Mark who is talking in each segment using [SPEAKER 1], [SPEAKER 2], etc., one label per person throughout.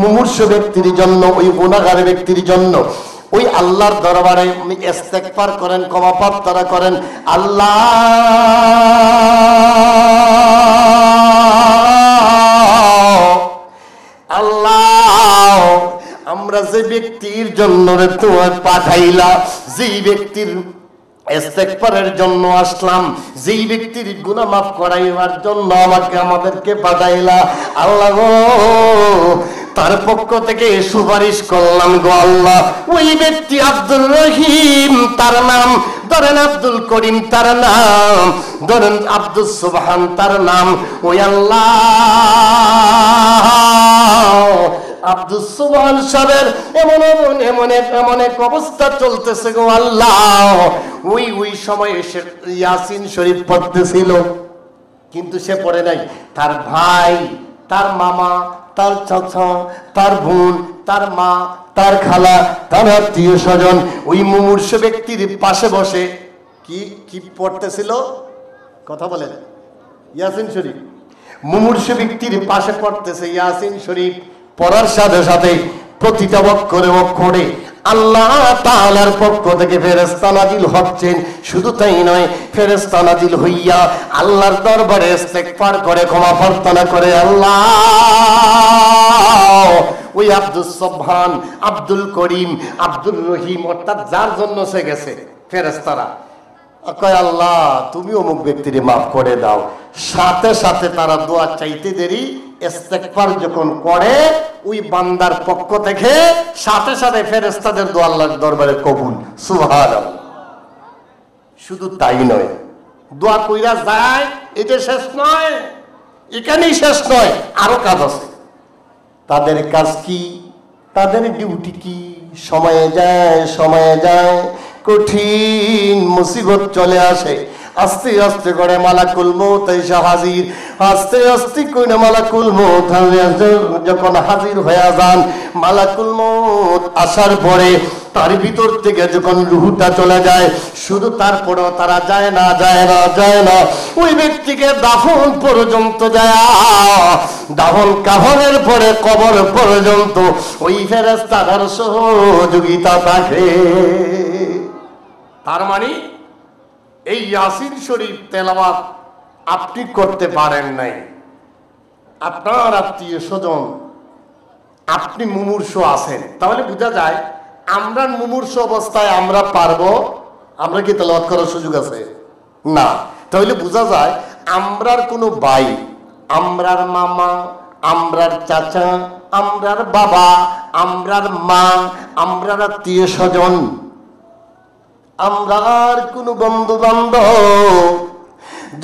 [SPEAKER 1] মুমূর্ষু ব্যক্তির জন্য, ওই গুনাহগার ব্যক্তির জন্য ওই আল্লাহর দরবারে ইস্তেগফার করেন, ক্ষমা প্রার্থনা করেন। আল্লাহ আল্লাহ, আমরা যে ব্যক্তির জন্য তোমার পাঠাইলা, যেই ব্যক্তির ইস্তেগফারের জন্য আসলাম, যেই ব্যক্তির গুনাহ মাফ করাইবার জন্য আমাদেরকে পাঠাইলা, আল্লাহ গো তার পক্ষ থেকে সুপারিশ করলাম গো আল্লাহ, ওই ব্যক্তি আব্দুর রহিম তার নাম, ধরেন আব্দুল করিম তার নাম, ধরেন আব্দুল সুবহান তার নাম, ওই আল্লাহ আব্দুল সুবহান সাহেবের এমন এক অবস্থা চলতেছে গো আল্লাহ, ওই সময় এসে ইয়াসিন শরীফ পড়তেছিল, কিন্তু সে পড়ে নাই। তার ভাই, তার মামা, তার চাচা, তার বোন, তার মা, তার খালা, তার আত্মীয় স্বজন ওই মুমূর্ষু ব্যক্তির পাশে বসে কি পড়তেছিল? কথা বলেন। ইয়াসিন শরীফ মুমূর্ষু ব্যক্তির পাশে পড়তেছে ইয়াসিন শরীফ। পড়ার সাথে সাথে প্রতিটা অক্ষরে আল্লাহ তাআলার পক্ষ থেকে ফেরেশতা নাজিল হচ্ছেন। শুধু তাই নয়, ফেরেশতা নাজিল হইয়া আল্লাহর দরবারে ইস্তেগফার করে, ক্ষমা প্রার্থনা করে। আল্লাহ ওই আব্দুল সুবহান, আব্দুল করিম, আব্দুর রহিম, অর্থাৎ যার জন্য সে গেছে, ফেরেশতারা কয় আল্লাহ তুমি অমুক ব্যক্তিরে মাফ করে দাও। সাথে সাথে তারা দোয়া চাইতে দেরি, ইস্তেগফার যখন করে ওই বান্দার পক্ষ থেকে সাথে সাথে ফেরেশতাদের দোয়া আল্লাহর দরবারে কবুল। সুবহানাল্লাহ। শুধু তাই নয়, দোয়া কইরা যায়, এটা শেষ নয়, এখানেই শেষ নয়, আরো কাজ আছে। তাদের কাজ কি? তাদের ডিউটি কি? সময়ে যায়, কঠিন মুসিবত চলে আসে, আস্তে আস্তে করে মালাকুল মউত এসে হাজির, আস্তে আস্তে করে মালাকুল মউত যখন হাজির হয়ে যান, মালাকুল মউত আসার পরে তার ভিতর থেকে যখন রূহটা চলে যায়, শুধু তারপরেও তারা যায় না ওই ব্যক্তিকে দাফন পর্যন্ত যায়, দাফন কাফনের পরে কবর পর্যন্ত ওই ফেরেশতাদের সহযোগিতা থাকে। তার মানে এই ইয়াসিন শরীফ তেলাওয়াত আপনি করতে পারেন নাই, আপনার আত্মীয় স্বজন, আপনি মুমূর্ষু আছেন, তাহলে বোঝা যায় আমরা মুমূর্ষু অবস্থায় আমরা পারবো? আমরা কি তেলাওয়াত করার সুযোগ আছে? না। তাহলে বোঝা যায় আমরার কোনো ভাই, আমরার মামা, আমরার চাচা, আমরার বাবা, আমরার মা, আমরার আত্মীয় স্বজন, আমরার কোন বন্ধু বান্ধব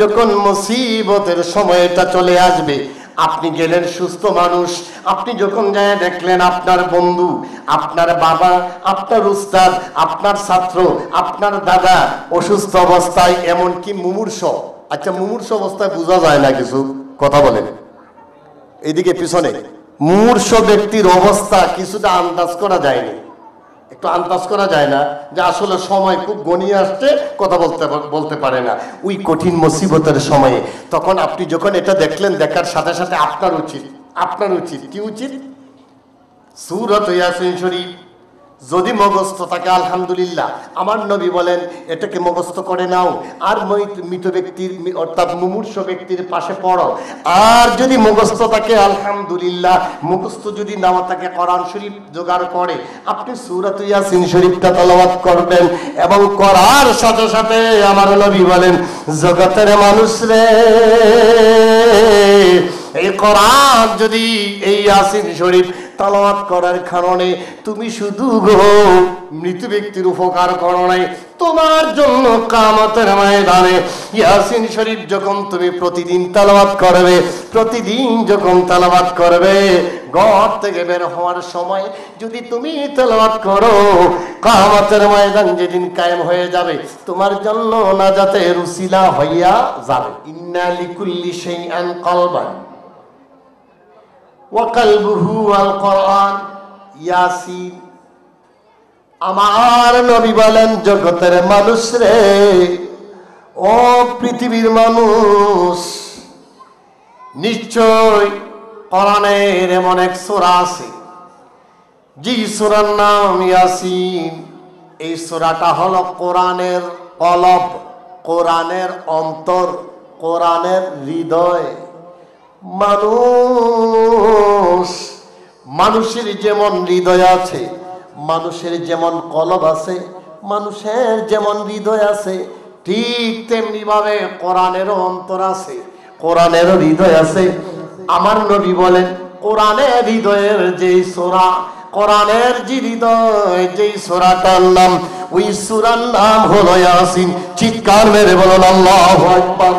[SPEAKER 1] যখন মুসিবতের সময়টা চলে আসবে, আপনি গেলেন সুস্থ মানুষ, আপনি যখন যায় দেখলেন আপনার বন্ধু, আপনার বাবা, আপনার উস্তাদ, আপনার ছাত্র, আপনার দাদা অসুস্থ অবস্থায়, এমনকি মুমূর্ষ। আচ্ছা, মুমূর্ষ অবস্থায় বোঝা যায় না কিছু, কথা বলেন। এইদিকে পিছনে মুমূর্ষ ব্যক্তির অবস্থা কিছুটা আন্দাজ করা যায়নি, একটু আন্দাজ করা যায় না যে আসলে সময় খুব গনিয়ে আসছে, কথা বলতে পারে না ওই কঠিন মুসিবতের সময়ে। তখন আপনি যখন এটা দেখলেন, দেখার সাথে সাথে আপনার উচিত কি উচিত? সূরাত ইয়াসিন শরীফ যদি মুখস্থ থাকে আলহামদুলিল্লাহ, আমার নবী বলেন এটাকে মুখস্থ করে নাও, আর মৃত ব্যক্তির অর্থাৎ মুমূর্ষু ব্যক্তির পাশে পড়ো। আর যদি মুখস্থ থাকে আলহামদুলিল্লাহ, মুখস্থ যদি নাও থাকে কোরআন শরীফ জোগাড় করে আপনি সূরাত ইয়াসিন শরীফটা তেলাওয়াত করবেন, এবং করার সাথে সাথে আমার নবী বলেন জগতের মানুষ রে, এই কোরআন যদি এই ইয়াসিন শরীফ তেলাওয়াত করার কারণে তুমি শুধু মৃত ব্যক্তির উপকার করো নাই, তোমার জন্য কিয়ামতের ময়দানে ইয়াসিন শরীফ যখন তুমি প্রতিদিন তেলাওয়াত করবে, প্রতিদিন যখন তেলাওয়াত করবে, ঘর থেকে বের হওয়ার সময় যদি তুমি তেলাওয়াত করো, কিয়ামতের ময়দান যেদিন কায়েম হয়ে যাবে তোমার জন্য নাজাতের উসিলা হইয়া যাবে। ইন্না লিকুল্লি শাইআন কলবান ওয়া কলবুহু আল কোরআন ইয়াসিন। আমার নবী বলেন জগতের মানুষ রে, ও পৃথিবীর মানুষ, নিশ্চয় কোরআনের এমন এক সূরা আছে জি সূরার নাম ইয়াসিন। এই সূরাটা হলো কোরআনের কলব, কোরআনের অন্তর, কোরআনের হৃদয়। মানুষের যেমন হৃদয় আছে, মানুষের যেমন কলব আছে, মানুষের যেমন হৃদয় আছে, ঠিক তেমনি ভাবে কোরআনেরও অন্তর আছে, কোরআনেরও হৃদয় আছে। আমার নবী বলেন কোরআনের হৃদয়ের যেই সূরা, কোরআনের যে হৃদয় যেই সূরাটার নাম, ওই সূরার নাম হলো ইয়াসিন। চিৎকার মেরে বলুন আল্লাহু আকবার।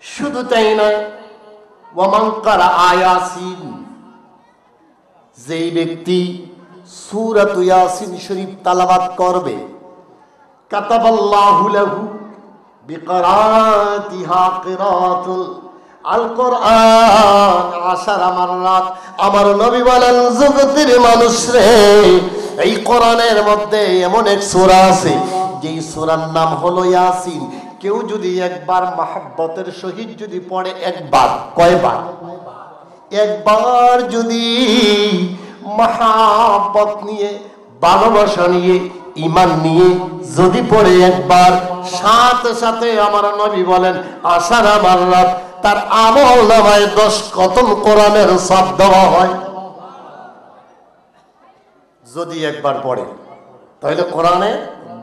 [SPEAKER 1] শুধু তাই নয়, ওয়ামান কারা ইয়াসিন, যেই ব্যক্তি সূরাত ইয়াসিন শরীফ তেলাওয়াত করবে, কাতাবাল্লাহু লাহু বিকিরাতিহা কিরাতুল আল কোরআন আশারা মাররাত। আমার নবী বলেন জগতের মানুষ রে, এই কোরআনের মধ্যে এমন এক সূরা আছে যেই সূরার নাম হলো ইয়াসিন। কেউ যদি একবার মহব্বতের সহিত যদি পড়ে, একবার, কয়বার? একবার যদি মহব্বত নিয়ে, ভালোবাসা নিয়ে, ঈমান নিয়ে যদি পড়ে একবার, সাথে সাথে আমার নবী বলেন আশারা মাররাত, তার আমল নামায় 10 খতম কোরআনের সওয়াব দেওয়া হয়। যদি একবার পড়ে তাহলে কোরআনে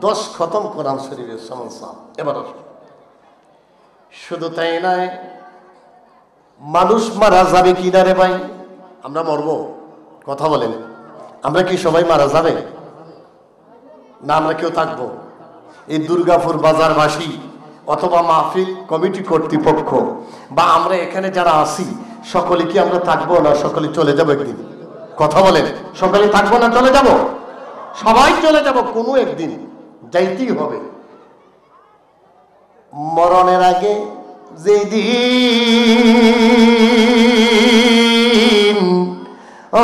[SPEAKER 1] 10 খতম কোরআন শরীফের সমান সওয়াব। এবার শুধু তাই নয়, মানুষ মারা যাবে কি না রে ভাই? আমরা মরবো? কথা বলেন, আমরা কি সবাই মারা যাবে না? আমরা কেউ থাকবো? এই দুর্গাপুর বাজারবাসী অথবা মাহফিল কমিটি কর্তৃপক্ষ বা আমরা এখানে যারা আছি, সকলে কি আমরা থাকবো না সকলে চলে যাবো একদিন? কথা বলেন, সকলে থাকবো না চলে যাব? সবাই চলে যাব, কোনো একদিন যাইতেই হবে। মরণের আগে যেই দিন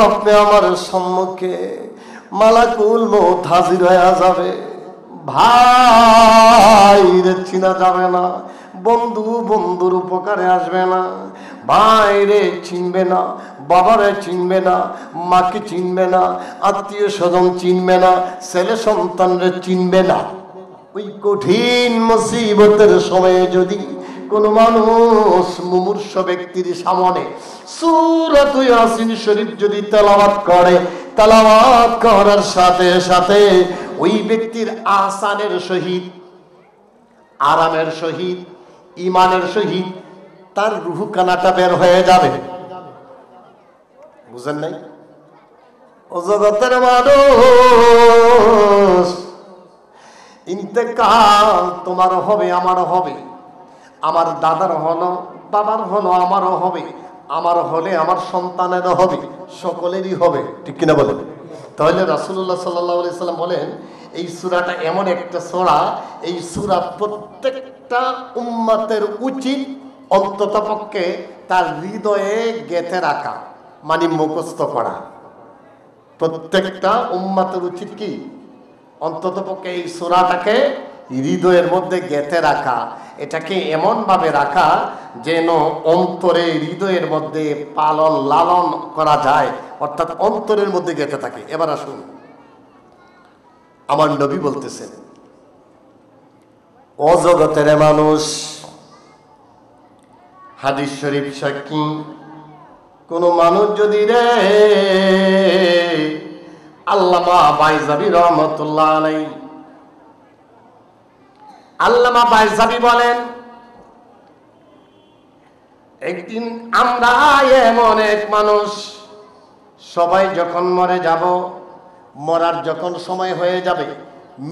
[SPEAKER 1] আপনি আমার সম্মুখে মালাকুল মউত হাজির হয়ে যাবে, ভাইরে চিনা যাবে না, বন্ধু বন্ধুর উপকারে আসবে না, ভাইরে চিনবে না, বাবারে চিনবে না, মাকে চিনবে না, আত্মীয় স্বজন চিনবে না, ছেলে সন্তানরে চিনবে না। ওই কঠিন মুসিবতের সময়ে যদি কোন মানুষ মুমূর্ষ ব্যক্তির সামনে সূরাত ইয়াসিন শরীফ যদি তেলাওয়াত করে, তেলাওয়াত করার সাথে সাথে ওই ব্যক্তির আহসানের সহিত, আরামের সহিত, ঈমানের সহিত তার রূহ কানাটা বের হয়ে যাবে। বুঝেন নাই? ও জগতের মানুষ, ইন্তেকাল তোমার হবে, আমারও হবে, আমার দাদার হলো, বাবার হলো, আমারও হবে, আমার হলে আমার সন্তানেরও হবে, সকলেরই হবে। ঠিক কিনা বলেন? তাহলে রাসূলুল্লাহ সাল্লাল্লাহু আলাইহি সাল্লাম বলেন এই সূরাটা এমন একটা সূরা, এই সূরা প্রত্যেকটা উম্মতের উচিত অন্ততপক্ষে তার হৃদয়ে গেঁথে রাখা, মানে মুখস্থ করা। প্রত্যেকটা উম্মতের উচিত কি? অন্ততপক্ষে এই সূরাটাকে হৃদয়ের মধ্যে গেঁথে রাখা, এটাকে এমন ভাবে রাখা যেন অন্তরে, হৃদয়ের মধ্যে পালন লালন করা যায়, অর্থাৎ অন্তরের মধ্যে গেঁথে থাকে। এবার আসুন, আমার নবী বলতেছেন, ও জগতের মানুষ, হাদিস শরীফ সাক্ষী, কোন মানুষ যদি রে, আল্লামা বাইজাবি রহমতুল্লাহ আলাইহি, আল্লামা বাইজাবি বলেন একদিন আমরা এমন এক মানুষ, সবাই যখন মরে যাব, মরার যখন সময় হয়ে যাবে,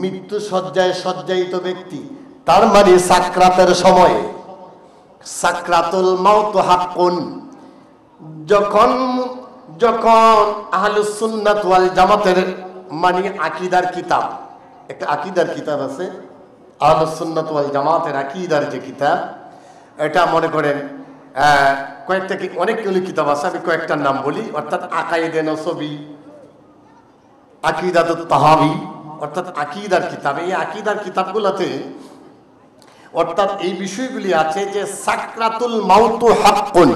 [SPEAKER 1] মৃত্যু শয্যায় শয্যায়িত ব্যক্তি, তার মানে সাকরাতের সময়, সাকরাতুল মাউত হাক্কুন, যখন যখন আহলুস সুন্নাত ওয়াল জামাতের মানে আকীদার কিতাব, একটা আকীদার কিতাব আছে আহলুস সুন্নাত ওয়াল জামাতের আকীদার যে কিতাব, এটা মনে করেন কয়েকটা, অনেকগুলি কিতাব আছে, আমি কয়েকটার নাম বলি। অর্থাৎ আকাইদে নসবী, আকীদাতুত তাহাবী, অর্থাৎ আকীদার কিতাব। এই আকীদার কিতাবগুলোতে অর্থাৎ এই বিষয়গুলি আছে যে সাকরাতুল মাউতু হাক্কুন,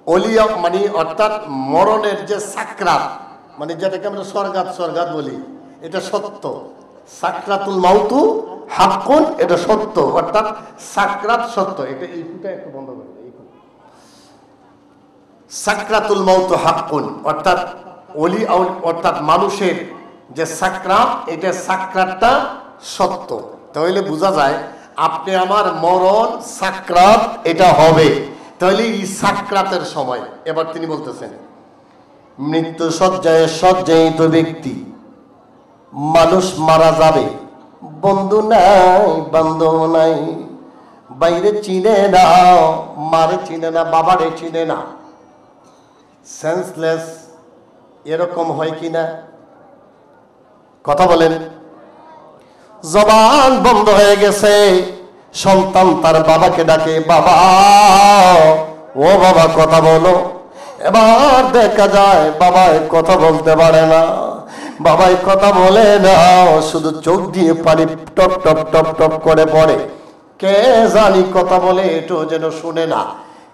[SPEAKER 1] অলিয়া মানে অর্থাৎ মরণের যে সাকরাত, মানে যেটাকে আমরা স্বর্গাত বলি, এটা সত্য। সাকরাতুল মাউতু হাক্কুন, এটা সত্য, অর্থাৎ সাকরাত সত্য। এটা এই ফুটা একটু বন্ধ করে, সাকরাতুল মাউতু হাক্কুন, অর্থাৎ অর্থাৎ মানুষের যে সাকরাত, এটা সাকরাতটা সত্য। তাহলে বোঝা যায় আপনি আমার মরণ সাকরাত এটা হবে। তাহলে এই সাকরাতের সময় এবার তিনি বলতেছেন, মৃত্যু সজ্জায়িত ব্যক্তি, মানুষ মারা যাবে, বন্ধু নাই বান্ধব নাই, বাইরে চিনে না, মারে চিনে না, বাবারে চিনে না, সেন্সলেস, এরকম হয় কিনা কথা বলেন। জবান বন্ধ হয়ে গেছে, সন্তান তার বাবাকে ডাকে, বাবা ও বাবা কথা বলো। এবার দেখা যায় বাবাই কথা বলতে পারে না, বাবাই কথা বলে না, শুধু চোখ দিয়ে পানি টপ টপ টপ টপ করে পড়ে। কে জানি কথা বলে এটাও যেন শুনে না,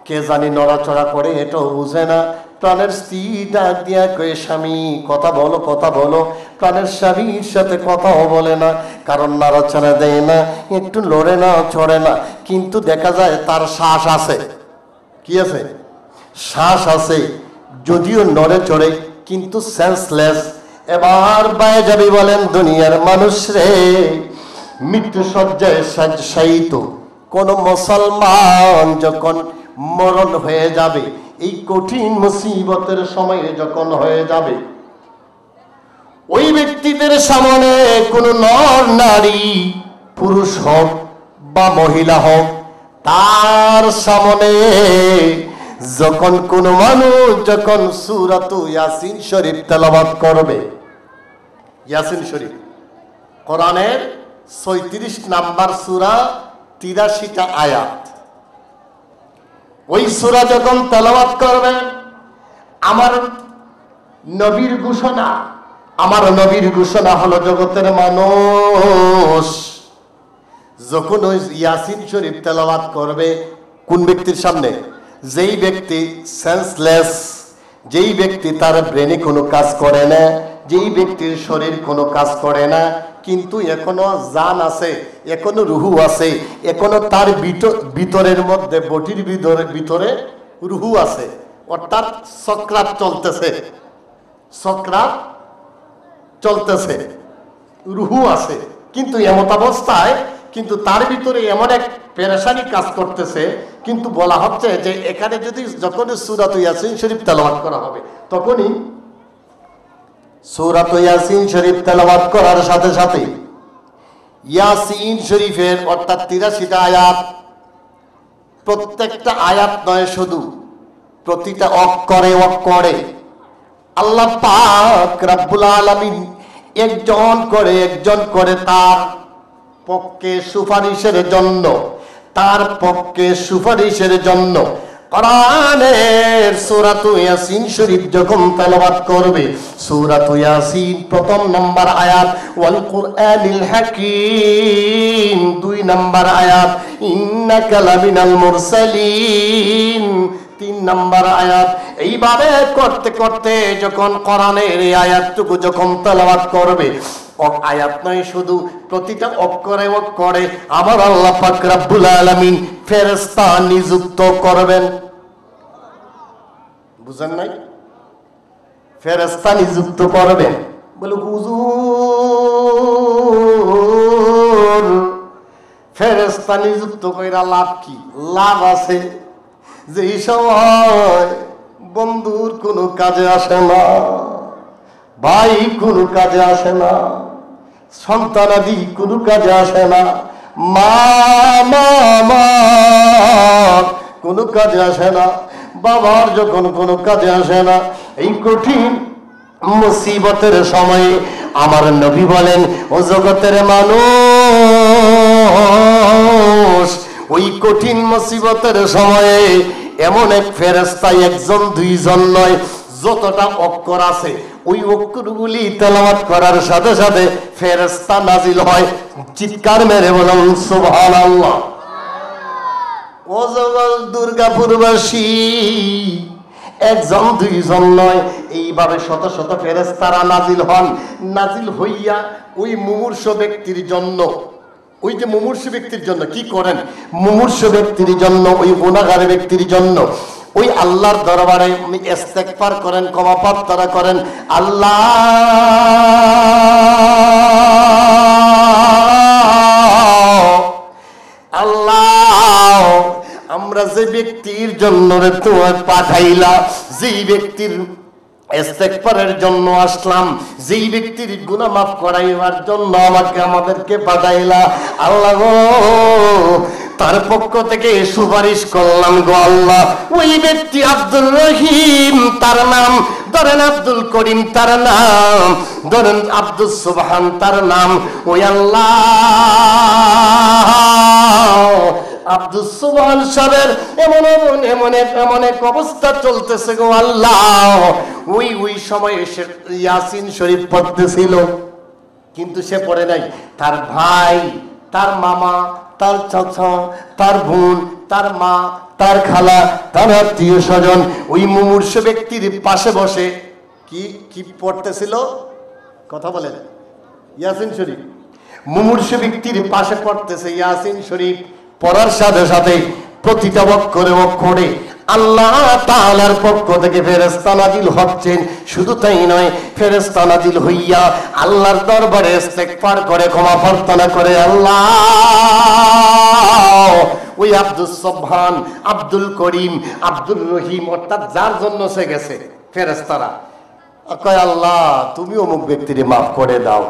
[SPEAKER 1] কে জানি নড়াচড়া করে এটাও বুঝে না। প্রাণের স্ত্রী ডাক দিয়া কয়ে, স্বামী কথা বলো কথা বলো। প্রাণের স্বামীর সাথে কথাও বলে না, কারণ নাড়াচাড়া দেয় না, একটু লড়ে না, চড়ে না। কিন্তু দেখা যায় তার শ্বাস আছে, কি আছে? শ্বাস আছে, যদিও নড়ে চড়ে, কিন্তু সেন্সলেস। এবার বায়ে যাবি বলেন, দুনিয়ার মানুষ রে, মৃত্যু সজ্জায় শায়িত কোন মুসলমান যখন মরণ হয়ে যাবে, এই কঠিন মুসিবতের সময়ে যখন হয়ে যাবে, ওই ব্যক্তিদের সামনে কোন নর নারী, পুরুষ হোক বা মহিলা হোক, তার সামনে যখন কোন মানুষ যখন সূরাতু ইয়াসিন শরীফ তেলাওয়াত করবে, ইয়াসিন শরীফ কোরআনের ৩৬ নাম্বার সূরা, ৮৩টা আয়াত। ওই সূরা যখন তেলাওয়াত করবেন, আমার নবীর ঘোষণা, আমার নবীর ঘোষণা হলো, জগতের মানুষ যখন ওই ইয়াসিন শরীফ তেলাওয়াত করবে, কোন ব্যক্তির সামনে? যেই ব্যক্তি সেন্সলেস, যেই ব্যক্তি তার ব্রেনে কোনো কাজ করে না, যেই ব্যক্তির শরীর কোনো কাজ করে না, কিন্তু এখনো জান আছে, এখনো রুহু আছে, এখনো তার ভিতরের মধ্যে, বটির ভিতরে রুহু আছে, অর্থাৎ সকরাত চলতেছে, সকরাত চলতেছে, রুহু আছে, কিন্তু এমত অবস্থায়, কিন্তু তার ভিতরে এমন এক পেরেশানি কাজ করতেছে। কিন্তু বলা হচ্ছে যে এখানে যদি যখন সূরাত ইয়াসিন শরীফ তেলাওয়াত করা হবে, তখনই সূরাত ইয়াসিন শরীফ তেলাওয়াত করার সাথে সাথে ইয়াসিন শরীফের অর্থাৎ ৮৩টা আয়াত, প্রত্যেকটা আয়াত নয়, শুধু প্রতিটা অক্ষরে অক্ষরে আল্লাহ পাক রব্বুল আলামিন একজন করে তার পক্ষে সুপারিশের জন্য, তার পক্ষে সুপারিশের জন্য কোরআনের সূরাতু ইয়াসিন শরীফ যখন তেলাওয়াত করবে, সূরাতু ইয়াসিন প্রথম নম্বর আয়াত, ওয়াল কুরআনিল হাকীম ২ নম্বর আয়াত, ইন্নাকা লামিনাল মুরসালিন ৩ নম্বর আয়াত। এইভাবে করতে করতে যখন কোরআনের এই আয়াতটুকু যখন তেলাওয়াত করবে, আয়াত নয়, শুধু প্রতিটা অক্ষরে অক্ষরে আমার আল্লাহ পাক রব্বুল আলামিন ফেরেশতা নিযুক্ত করবেন। বুঝেন নাই? ফেরেশতা নিযুক্ত করবেন। বলে হুজুর, ফেরেশতা নিযুক্ত কইরা লাভ কি? লাভ আছে, যে সময় বন্ধুর কোনো কাজে আসে না, ভাই কোনো কাজে আসে না, সন্তানাদি কোনো কাজে আসে না, মা কোনো কাজে আসে না, বাবার যখন কোনো কাজে আসে না, এই কঠিন মুসিবতের সময়ে আমার নবী বলেন, ও জগতের মানুষ, ওই কঠিন মুসিবতের সময়ে এমন এক ফেরেশতা, একজন দুইজন নয়, যতটা অক্ষর আছে ওই অক্ষরগুলি তেলাওয়াত করার সাথে সাথে ফেরেশতা নাজিল হয়। চিৎকার মেরে বলুন সুবহানাল্লাহ। ও জগৎ দুর্গাপুরবাসী, একজন দুইজন নয়, এইভাবে শত শত ফেরেশতারা নাজিল হন। নাজিল হইয়া ওই মুমূর্ষ ব্যক্তির জন্য, ওই যে মুমূর্ষ ব্যক্তির জন্য কি করেন, মুমূর্ষ ব্যক্তির জন্য, ওই গুনাহগার ব্যক্তির জন্য ওই আল্লাহর দরবারে ইস্তেগফার করেন, ক্ষমা প্রার্থনা করেন। আল্লাহ আল্লাহ, আমরা যে ব্যক্তির জন্য তোমার পাঠাইলা, যেই ব্যক্তির ইস্তেগফারের জন্য আসলাম, যেই ব্যক্তির গুনাহ মাফ করাইবার জন্য আমাদেরকে পাঠাইলা, আল্লাহ গো তার পক্ষ থেকে সুপারিশ করলাম গো আল্লাহ, ওই ব্যক্তি আব্দুর রহিম তার নাম, ধরেন আব্দুল করিম তার নাম, ধরেন আব্দুল সুবহান তার নাম, ওই আল্লাহ আব্দুল সুবহান সাহেবের এমন এক অবস্থা চলতেছে গো আল্লাহ, ওই সময় এসে ইয়াসিন শরীফ পড়তেছিল, কিন্তু সে পড়ে নাই। তার ভাই, তার মামা, তার চাচা, তার বোন, তার মা, তার খালা, তার আত্মীয় স্বজন ওই মুমূর্ষ ব্যক্তির পাশে বসে কি কি পড়তেছিল, কথা বলেন, ইয়াসিন শরীফ। মুমূর্ষ ব্যক্তির পাশে পড়তেছে ইয়াসিন শরীফ। পড়ার সাথে সাথে প্রতিটা অক্ষরে আল্লাহ তাআলার পক্ষ থেকে ফেরেশতা নাজিল হচ্ছেন। শুধু তাই নয়, ফেরেশতা নাজিল হইয়া আল্লাহর দরবারে ইস্তেগফার করে, ক্ষমা প্রার্থনা করে। আল্লাহ ওই আব্দুল সুবহান, আব্দুল করিম, আব্দুর রহিম, অর্থাৎ যার জন্য সে গেছে, ফেরেশতারা কয় আল্লাহ তুমি অমুক ব্যক্তিরে মাফ করে দাও।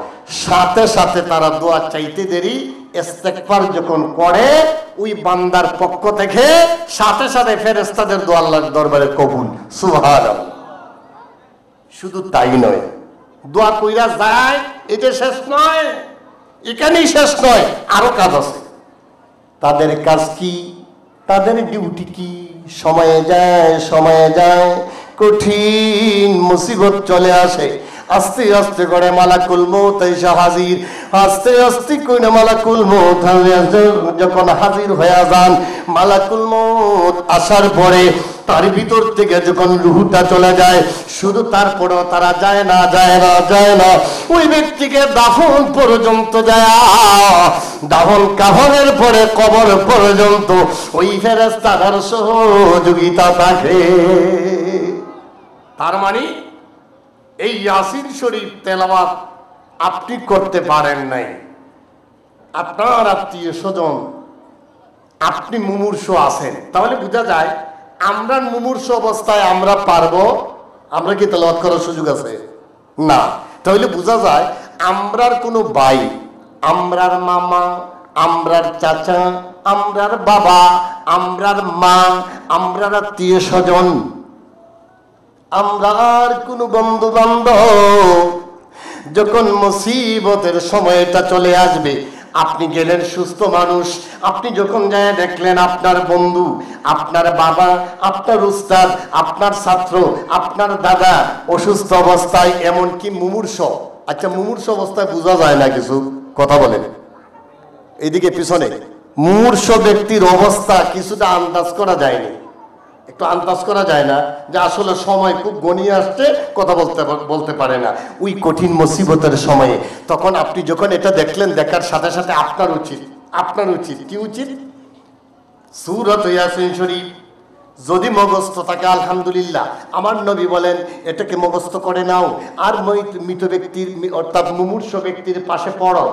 [SPEAKER 1] সাথে সাথে তারা দোয়া চাইতে দেরি, ইস্তেগফার যখন করে ওই বান্দার পক্ষ থেকে সাথে সাথে ফেরেশতাদের দোয়া আল্লাহর দরবারে কবুল। সুবহানাল্লাহ। শুধু তাই নয়, দোয়া কইরা যায়, এটা শেষ নয়, এখানেই শেষ নয়, আরো কাজ আছে। তাদের কাজ কি, তাদের ডিউটি কি? সময়ে যায় কঠিন মুসিবত চলে আসে, আস্তে আস্তে করে মালাকুল মউত এসে হাজির, আস্তে আস্তে করে মালাকুল মউত যখন হাজির হয়ে যান, মালাকুল মউত আসার পরে তার ভিতর থেকে যখন রূহটা চলে যায়, শুধু তারপরেও তারা যায় না, ওই ব্যক্তিকে দাফন পর্যন্ত যায়, দাফন কাফনের পরে কবর পর্যন্ত ওই ফেরেশতাদের সহযোগিতা থাকে। তার মানে এই ইয়াসিন শরীফ তেলাওয়াত আপনি করতে পারেন নাই, আপনার আত্মীয় স্বজন, আপনি মুমূর্ষ আছেন, তাহলে বোঝা যায় আমরা মুমূর্ষ অবস্থায় আমরা পারবো? আমরা কি তেলাওয়াত করার সুযোগ আছে? না। তাহলে বোঝা যায় আমরার কোনো ভাই, আমরার মামা, আমরার চাচা, আমরার বাবা, আমরার মা, আমরার আত্মীয় স্বজন, আমরার কোনো বন্ধু বান্ধব যখন মুসিবতের সময়টা চলে আসবে, আপনি গেলেন সুস্থ মানুষ, আপনি যখন যায় দেখলেন আপনার বন্ধু, আপনার বাবা, আপনার উস্তাদ, আপনার ছাত্র, আপনার দাদা অসুস্থ অবস্থায়, এমনকি মুমূর্ষ। আচ্ছা, মুমূর্ষ অবস্থায় বোঝা যায় না কিছু, কথা বলেন এইদিকে পিছনে। মুমূর্ষ ব্যক্তির অবস্থা কিছুটা আন্দাজ করা যায়নি, একটু আন্দাজ করা যায় না যে আসলে সময় খুব গনিয়ে আসছে, কথা বলতে পারে না ওই কঠিন মুসিবতের সময়ে। তখন আপনি যখন এটা দেখলেন, দেখার সাথে সাথে আপনার উচিত কি উচিত? সূরাত ইয়াসিন শরীফ যদি মুখস্থ থাকে আলহামদুলিল্লাহ, আমার নবী বলেন এটাকে মুখস্থ করে নাও, আর মৃত ব্যক্তির অর্থাৎ মুমূর্ষ ব্যক্তির পাশে পড়ো।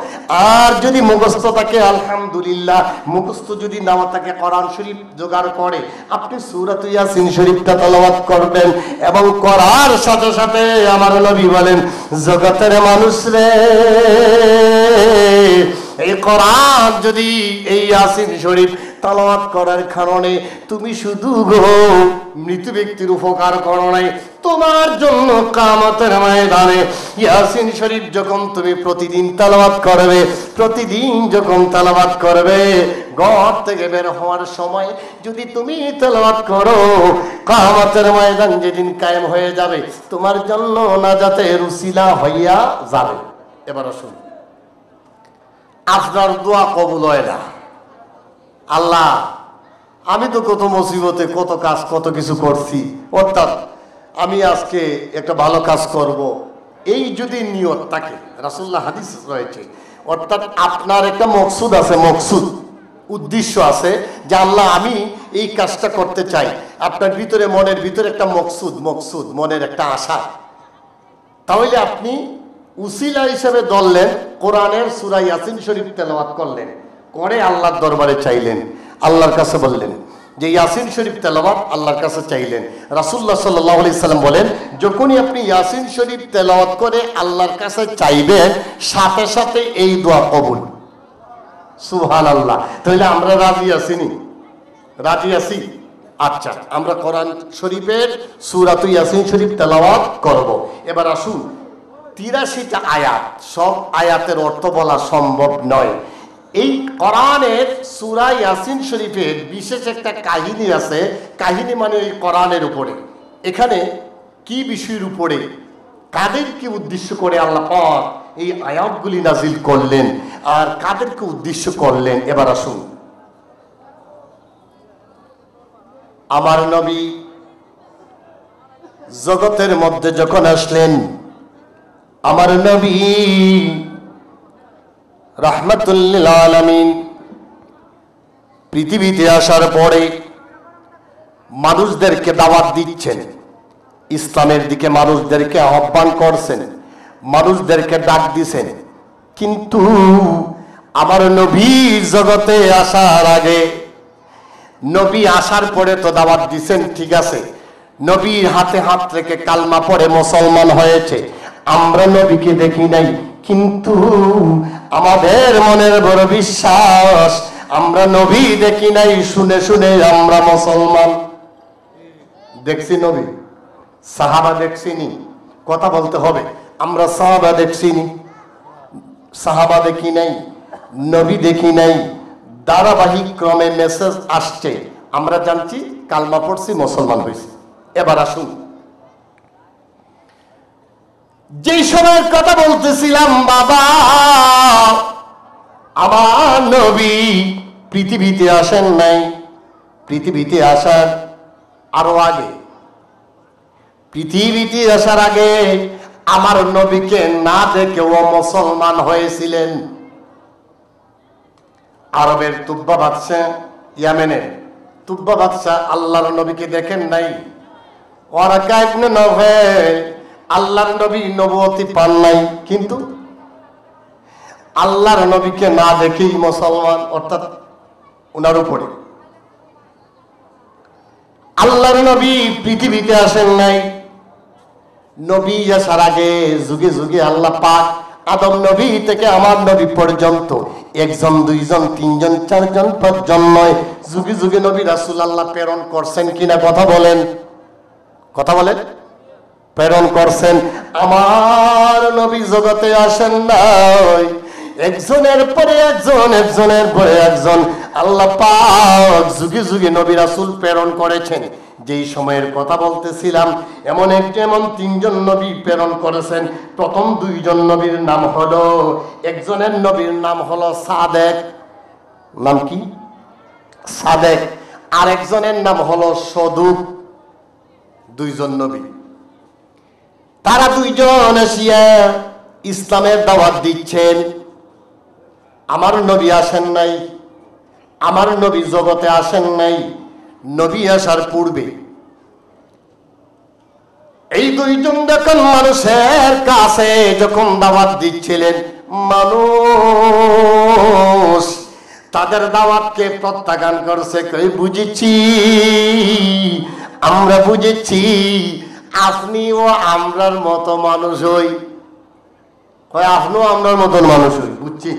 [SPEAKER 1] আর যদি মুখস্থ থাকে আলহামদুলিল্লাহ, মুখস্থ যদি নাও থাকে কোরআন শরীফ জোগাড় করে আপনি সূরাত ইয়াসিন শরীফটা তেলাওয়াত করবেন, এবং করার সাথে সাথে আমার নবী বলেন জগতের মানুষ রে, এই কোরআন যদি এই ইয়াসিন শরীফ তেলাওয়াত করার কারণে তুমি শুধু মৃত ব্যক্তির উপকার করো নাই, তোমার জন্য কিয়ামতের ময়দানে ইয়াসিন শরীফ যখন তুমি প্রতিদিন তেলাওয়াত করবে, প্রতিদিন যখন তেলাওয়াত করবে, ঘর থেকে বের হওয়ার সময় যদি তুমি তেলাওয়াত করো, কিয়ামতের ময়দান যেদিন কায়েম হয়ে যাবে তোমার জন্য নাজাতের উসিলা হইয়া যাবে। এবার আসুন, আপনার দোয়া কবুল হয় না, আল্লাহ আমি তো কত মুসিবতে কত কাজ কত কিছু করছি, অর্থাৎ আমি আজকে একটা ভালো কাজ করব, এই যদি নিয়ত থাকে, রাসূলুল্লাহ হাদিস রয়েছে, অর্থাৎ আপনার একটা মকসুদ আছে, মকসুদ উদ্দেশ্য আছে যে আল্লাহ আমি এই কাজটা করতে চাই, আপনার ভিতরে মনের ভিতরে একটা মকসুদ মনের একটা আশা, তাহলে আপনি উসিলা হিসেবে ধরলেন, কোরআনের সূরা ইয়াসিন শরীফ তেলাওয়াত করলেন, করে আল্লাহর দরবারে চাইলেন, আল্লাহর কাছে বললেন যে ইয়াসিন শরীফ তেলাওয়াত আল্লাহর কাছে চাইলেন। রাসূলুল্লাহ সাল্লাল্লাহু আলাইহি সাল্লাম বলেন, যখনই আপনি ইয়াসিন শরীফ তেলাওয়াত করে আল্লাহর কাছে চাইবেন, সাথে সাথে এই দোয়া কবুল। সুবহানাল্লাহ। তাহলে আমরা রাজি আছিনি? রাজি আছি? আচ্ছা, আমরা কোরআন শরীফের সূরাত ইয়াসিন শরীফ তেলাওয়াত করব। এবার আসুন, ৮৩টা আয়াত, সব আয়াতের অর্থ বলা সম্ভব নয়। এই কোরআনের সূরা ইয়াসিন শরীফের বিশেষ একটা কাহিনী আছে, কাহিনী মানে এই কোরআনের উপরে। এখানে কি বিষয়ের উপরে, কাদেরকে উদ্দেশ্য করে আল্লাহ পাক এই আয়াতগুলি নাজিল করলেন আর কাদেরকে উদ্দেশ্য করলেন, এবার আসুন। আমার নবী জগতের মধ্যে যখন আসলেন, আমার নবী রাহমাতুল লিল আলামিন পৃথিবীতে আসার পরে মানুষদেরকে দাওয়াত দিচ্ছেন, ইসলামের দিকে মানুষদেরকে আহ্বান করছেন, মানুষদেরকে ডাক দিছেন। কিন্তু আমার নবী জগতে আসার আগে, নবী আসার পরে তো দাওয়াত দিছেন, ঠিক আছে, নবীর হাতে হাত রেখে কালমা পড়ে মুসলমান হয়েছে, আমরা নবীকে দেখি নাই, কিন্তু আমাদের মনের বড় বিশ্বাস, আমরা নবী দেখি নাই, শুনে শুনে আমরা মুসলমান। দেখছি নবী, সাহাবা দেখছিনি, কথা বলতে হবে, আমরা সাহাবা দেখছিনি, সাহাবা দেখি নাই, নবী দেখি নাই, ধারাবাহিক ক্রমে মেসেজ আসছে, আমরা জানছি, কালমা পড়ছি, মুসলমান হয়েছি। এবার আসুন, যেই সময়ের কথা বলতেছিলাম, বাবা আমার নবী পৃথিবীতে আসেন নাই, পৃথিবীতে আসার আরো আগে, পৃথিবীতে আসার আগে আমার নবীকে না দেখে ও মুসলমান হয়েছিলেন। আরবের তুব্বা বাদশাহ, ইয়ামেনের তুব্বা বাদশাহ আল্লাহর নবীকে দেখেন নাই। ওয়ারাকা ইবনে নওফল আল্লাহর নবী নবুয়তি পান নাই, কিন্তু আল্লাহর নবীকে না দেখেই মুসলমান, অর্থাৎ ওনার উপরে আল্লাহর নবী পৃথিবীতে আসেন নাই। নবী আসার আগে যুগে যুগে আল্লাহ পাক আদম নবী থেকে আমার নবী পর্যন্ত, একজন দুইজন তিনজন চারজন পাঁচজন নয়, যুগে যুগে নবী রাসূল আল্লাহ প্রেরণ করছেন কিনা কথা বলেন, কথা বলেন, প্রেরণ করছেন। আমার নবী জগতে আসেন নাই, একজনের পরে একজন, একজনের পরে একজন আল্লাহ পাক যুগে যুগে নবী রাসূল প্রেরণ করেছেন। যেই সময়ের কথা বলতেছিলাম, এমন তিনজন নবী প্রেরণ করেছেন। প্রথম দুইজন নবীর নাম হলো, একজনের নবীর নাম হলো সাদেক, নাম কি? সাদেক। আরেকজনের নাম হলো সদুক। দুইজন নবী, তারা দুইজন এসিয়া ইসলামের দাওয়াত দিচ্ছেন। আমার নবী আসেন নাই, আমার নবী জগতে আসেন নাই। নবী আসার পূর্বে এই দুইজন যখন মানুষের কাছে যখন দাওয়াত দিচ্ছিলেন, মানুষ তাদের দাওয়াতকে প্রত্যাখ্যান করছে। কই বুঝেছি, আমরা বুঝেছি আপনি ও আমরার মতো মানুষ হই, কয় আপনিও আমরার মতন মানুষ হই, বুঝছি,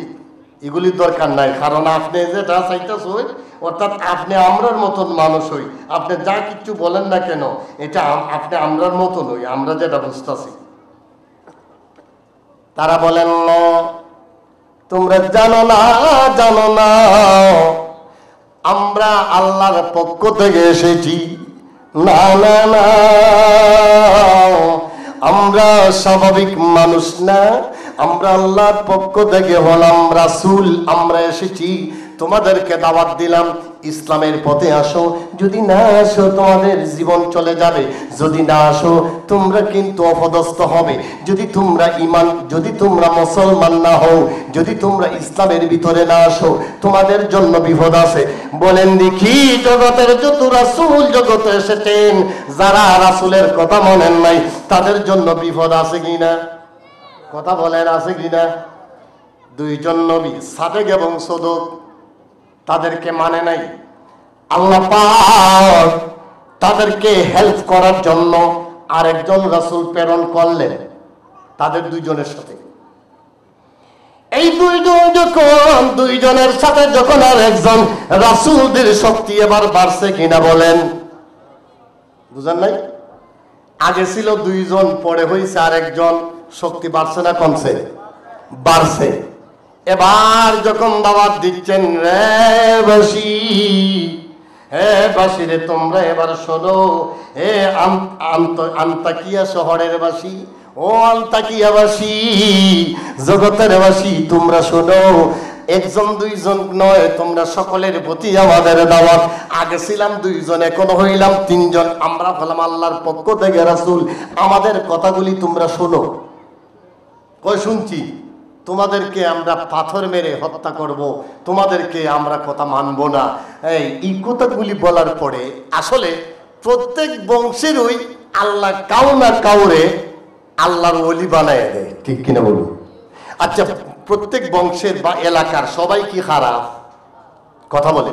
[SPEAKER 1] এগুলির দরকার নাই, কারণ আপনি যেটা চাইতেছেন, অর্থাৎ আপনি আমরার মতন মানুষ হই, আপনি যা কিছু বলেন না কেন, এটা আপনি আমরার মতন হই, আমরা যেটা বুঝতেছি। তারা বলেন, তোমরা জানো না, জানো না, আমরা আল্লাহর পক্ষ থেকে এসেছি। না না না, আমরা স্বাভাবিক মানুষ না, আমরা আল্লাহর পক্ষ থেকে হলাম রাসূল, আমরা এসেছি তোমাদেরকে দাওয়াত দিলাম ইসলামের পথে আসো, যদি না আসো তোমাদের জীবন চলে যাবে, যদি না আসো তোমরা কিন্তু অপদস্থ হবে, যদি তোমরা মুসলমান না হও, যদি তোমরা ইসলামের ভিতরে না আসো তোমাদের জন্য বিপদ আছে। বলেন দেখি জগতের যত রাসূল জগতে এসেছেন, যারা রাসূলের কথা মানেন নাই তাদের জন্য বিপদ আছে কিনা? কথা বলেন আছে কিনা? দুইজন নবী সাদেক এবং সদক, তাদেরকে মানে নাই। আল্লাহ পাক তাদেরকে হেল্প করার জন্য আরেকজন রাসূল প্রেরণ করলেন তাদের দুইজনের সাথে। এই দুইজনের সাথে যখন আর একজন রাসূলদের শক্তি এবার বাড়ছে কিনা বলেন? বুঝেন নাই? আগে ছিল দুইজন, পরে হয়েছে আরেকজন, শক্তি বাড়ছে না কমছে? বাড়ছে। এবার যখন দাওয়াত দিচ্ছেন, রে বাসী, হে বাসী রে তোমরা এবার শোনো, হে আন্তাকিয়া শহরের বাসী, ও আন্তাকিয়াবাসী, জগতের বাসী, তোমরা শোনো, একজন দুইজন নয়, তোমরা সকলের প্রতি আমাদের দাওয়াত। আগে ছিলাম দুইজন, এখন হইলাম তিনজন। আমরা হলাম আল্লাহর পক্ষ থেকে রাসূল, আমাদের কথাগুলি তোমরা শোনো। কই শুনছি? তোমাদেরকে আমরা পাথর মেরে হত্যা করব, তোমাদেরকে আমরা কথা মানব না। এই কথাগুলি বলার পরে আসলে প্রত্যেক বংশেরই আল্লাহ কাউ না কাউরে আল্লাহর ওলি বানায় দেয়, ঠিক কিনা বলুন? আচ্ছা, প্রত্যেক বংশের বা এলাকার সবাই কি খারাপ? কথা বলে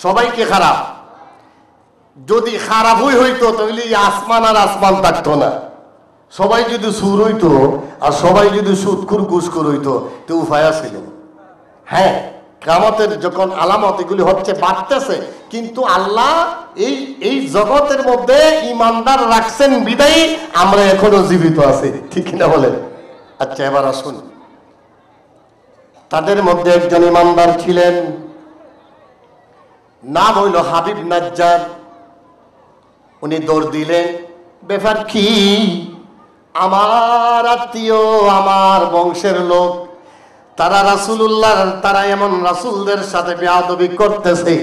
[SPEAKER 1] সবাই কি খারাপ? যদি খারাপই হইতো তাহলে আসমান আর আসমান থাকতো না। সবাই যদি সুর হইতো আর সবাই যদি সুদখুর ঘুষখোর হইতো তো উপায় ছিল। হ্যাঁ, কিয়ামতের যখন আলামত এগুলি হচ্ছে, বাড়তেছে, কিন্তু আল্লাহ এই জগতের মধ্যে ইমানদার রাখছেন বিদায়ী আমরা এখনো জীবিত আছি, ঠিক কিনা বলেন? আচ্ছা, এবার আসুন, তাদের মধ্যে একজন ইমানদার ছিলেন, নাম হইল হাবিব নাজ্জার। উনি দৌড় দিলেন, ব্যাপার কি? আমার আত্মীয়, আমার বংশের লোক, তারা রাসূলুল্লাহ, তারা এমন রাসূলদের সাথে বেয়াদবি করতেছে,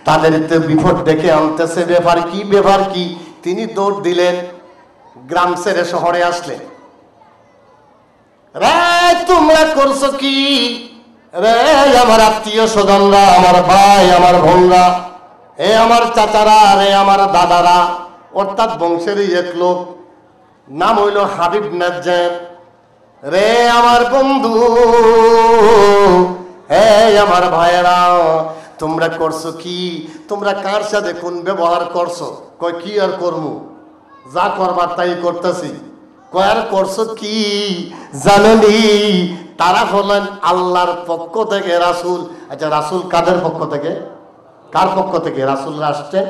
[SPEAKER 1] তাদের তো বিপদ ডেকে আনতেছে, ব্যাপার কি? ব্যাপার কি? তিনি দৌড় দিলেন, গ্রাম ছেড়ে শহরে আসলেন। রে তোমরা করছো কি? রে আমার আত্মীয় স্বজনরা, আমার ভাই, আমার বোনরা, এ আমার চাচারা, রে আমার দাদারা, অর্থাৎ বংশেরই এক লোক, নাম হইল হাবিব নাজ্জার। রে আমার বন্ধু, হে আমার ভাইয়েরা, তোমরা করছো কি? তোমরা কার সাথে কোন ব্যবহার করছো? কয় কি আর করমু, যা করবার তাই করতেছি। কয় আর করছো কি জাননি? তারা হলেন আল্লাহর পক্ষ থেকে রাসূল। আচ্ছা, রাসূল কাদের পক্ষ থেকে? কার পক্ষ থেকে রাসূলরা আসছেন?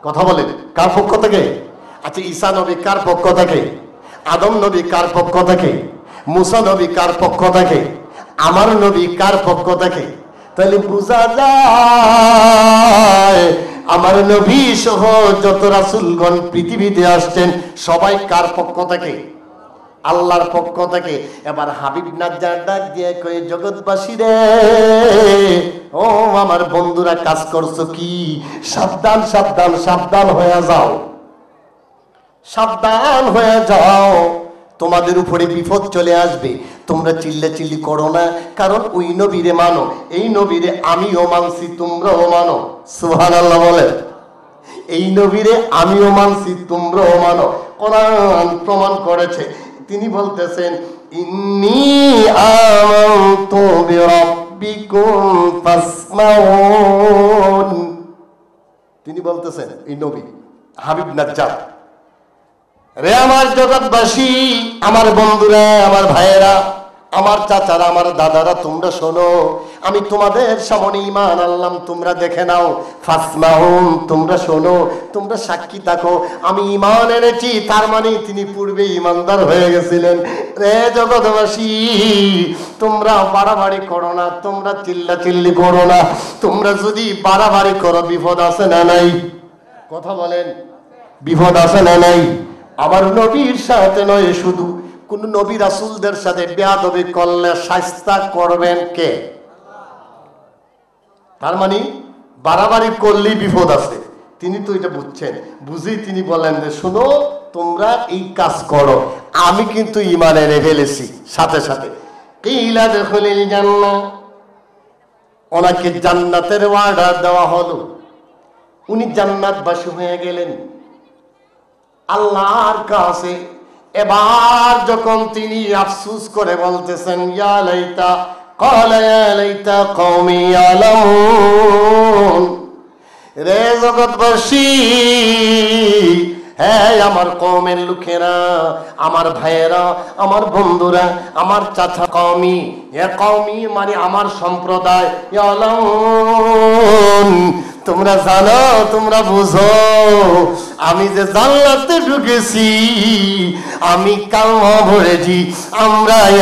[SPEAKER 1] কথা বলেন, কার পক্ষ থেকে? আচ্ছা, ঈসা নবী কার পক্ষ থেকে? আদম নবী কার পক্ষ থেকে? মুসা নবী কার পক্ষ থেকে? আমার নবী কার পক্ষ থেকে? তাহলে বোঝা যায় আমার নবী সহ যত রাসূলগণ পৃথিবীতে আসছেন সবাই কার পক্ষ থেকে? আল্লাহর পক্ষ থেকে। এবার হাবিব নাজ্জার ডাক দিয়ে কয়ে, জগৎবাসী রে, ও আমার বন্ধুরা, কাজ করছো কি? সাবধান সাবধান সাবধান হয়ে যাও, সাবধান হয়ে যাও, তোমাদের উপরে বিপদ চলে আসবে। তোমরা চিল্লাচিল্লি করো না, কারণ ওই নবীরে মানো, এই নবীরে আমিও মানছি, তোমরাও মানো। সুবহানাল্লাহ বলে, এই নবীরে আমিও মানছি, তোমরাও মানো। কোরআন প্রমাণ করেছে। তিনি বলতেছেন, ইন্নী আমানতু বিরাব্বিকুম ফাসমাউন। তিনি বলতেছেন, এই নবী হাবিব নাজ্জার, রে আমার জগৎবাসী, আমার বন্ধুরা, আমার ভাইয়েরা, আমার চাচারা, আমার দাদারা, তোমরা শোনো, আমি তোমাদের সামনে ঈমান আনলাম, তোমরা দেখে নাও। ফাসমাউন, তোমরা শোনো, তোমরা সাক্ষী থাকো, আমি ঈমান এনেছি। তার মানে তিনি পূর্বে ঈমানদার হয়ে গেছিলেন। রে জগৎবাসী, তোমরা বাড়াবাড়ি করো না, তোমরা চিল্লাচিল্লি করো না। তোমরা যদি বাড়াবাড়ি করো বিপদ আছে না নাই? কথা বলেন, বিপদ আছে না নাই? আমার নবীর সাথে নয়, শুধু কোন নবী রাসূলদের সাথে বেয়াদবি করলে শাস্তি করবেন কে? তার মানে বাড়াবাড়ি করলেই বিপদ আছে। তিনি তো এটা বুঝছেন, বুঝেই তিনি বলেন যে শোনো তোমরা এই কাজ করো, আমি কিন্তু ঈমান এনে ফেলেছি। সাথে সাথে কিলা দুখুলিল জান্নাহ, ওনাকে জান্নাতের অর্ডার দেওয়া হলো। উনি জান্নাতবাসী হয়ে গেলেন আল্লাহর কাছে। এবার যখন তিনি আফসোস করে বলতেছেন ইয়া লাইতা ক্বালা ইয়া লাইতা কওমি ইয়ালামুন, রে জগৎবাসী, হ্যাঁ আমার কওমের লোকেরা, আমার ভাইয়েরা, আমার বন্ধুরা, আমার চাচা কওমি, এ কওমি মানে আমার সম্প্রদায়, ইয়ালামুন, তোমরা জানো, তোমরা বুঝো আমি যে জান্নাতে ঢুকেছি, আমি কালমা পড়েছি,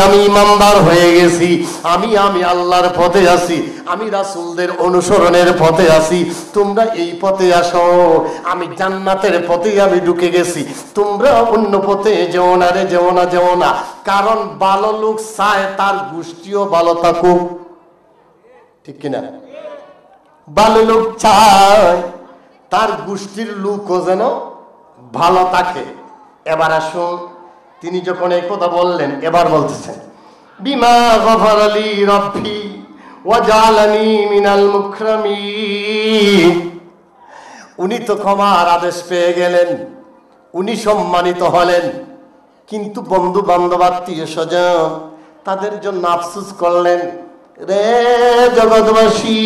[SPEAKER 1] আমি ইমানদার হয়ে গেছি, আমি আল্লাহর পথে আছি, আমি রাসূলদের অনুসরণের পথে আছি, তোমরা এই পথে আসো, আমি জান্নাতের পথে আমি ঢুকে গেছি, তোমরা অন্য পথে যেও না রে, যেও না, যেও না। কারণ ভালো লোক চায় তার গোষ্ঠীও ভালো থাকুক, ঠিক কিনা? ভালো লোক চায় তার গোষ্ঠীর লোকও যেন ভালো থাকে। এবার আসুন, তিনি যখন এই কথা বললেন, এবার বলতেছেন বিমা গফারা লি রাব্বি ওয়া জাআলানি মিনাল মুকরামিন। উনি তো ক্ষমার আদেশ পেয়ে গেলেন, উনি সম্মানিত হলেন, কিন্তু বন্ধু বান্ধব আত্মীয় স্বজন তাদের জন্য আফসোস করলেন, রে জগৎবাসী,